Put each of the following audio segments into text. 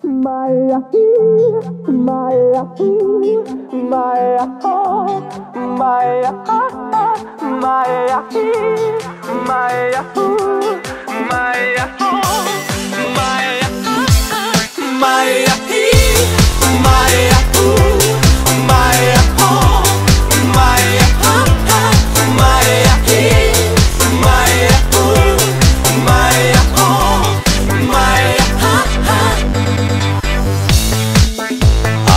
Maya, Maya, Maya, Maya, Maya, Maya, Maya,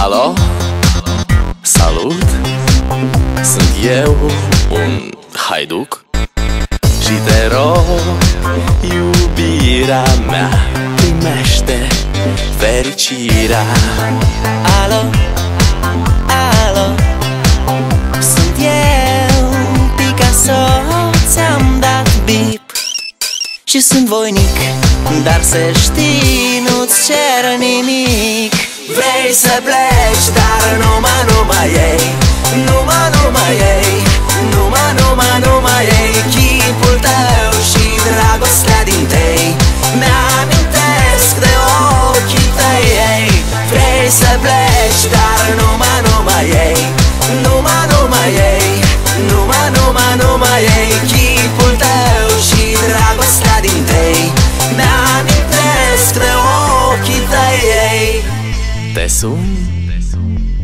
Alo, salut, sunt eu, un haiduc și te rog, iubirea mea, primește fericirea. Alo, alo, sunt eu, Picasso, ți-am dat bip și sunt voinic, dar să știi, nu-ți cer nimic. Vrei să pleci, dar numai ei, numai ei, numai ei, chipul tău și dragostea din tei mi-amintesc de ochii tăi, ei. Vrei să pleci, dar numai ei, numai ei, numai ei, chipul tău și dragostea din tei mi-amintesc de ochii tăi, ei. Te sun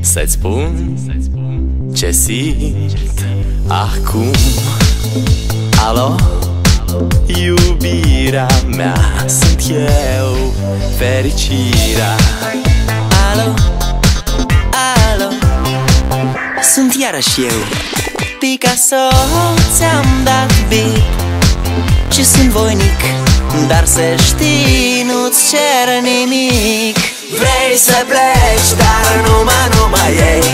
să-ți spun ce simt acum. Alo, iubirea mea, sunt eu, fericirea. Alo, alo, sunt iarăși eu, Picasso, ți-am dat bip și sunt voinic, dar să știi, nu-ți cer nimic. Vrei să pleci, dar numai ei,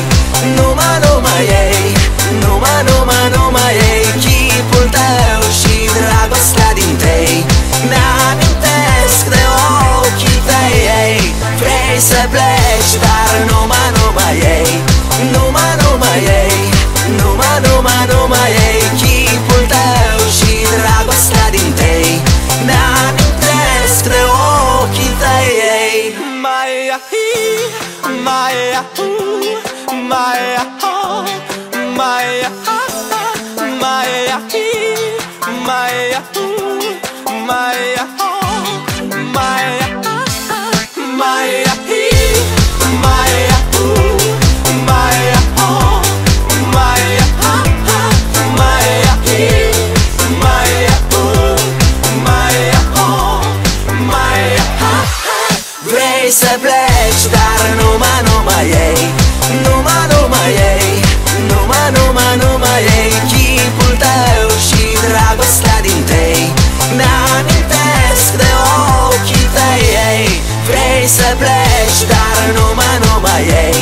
numai ei, numai ei, chipul tău și dragostea din tei mi-amintesc de ochii tăi, ei. Vrei să pleci, dar numai ei, numai ei, numai ei, chipul tău și dragostea din tei mi-amintesc de ochii tăi, ei. Maya, Maya, Maya, Maya, Maya, Maya, Maya, Maya, Maya, Vrei să pleci, dar numai ei, numai ei, numai ei, chipul tău și dragostea din tei mi-amintesc de ochii tăi, ei. Vrei să pleci, dar numai ei,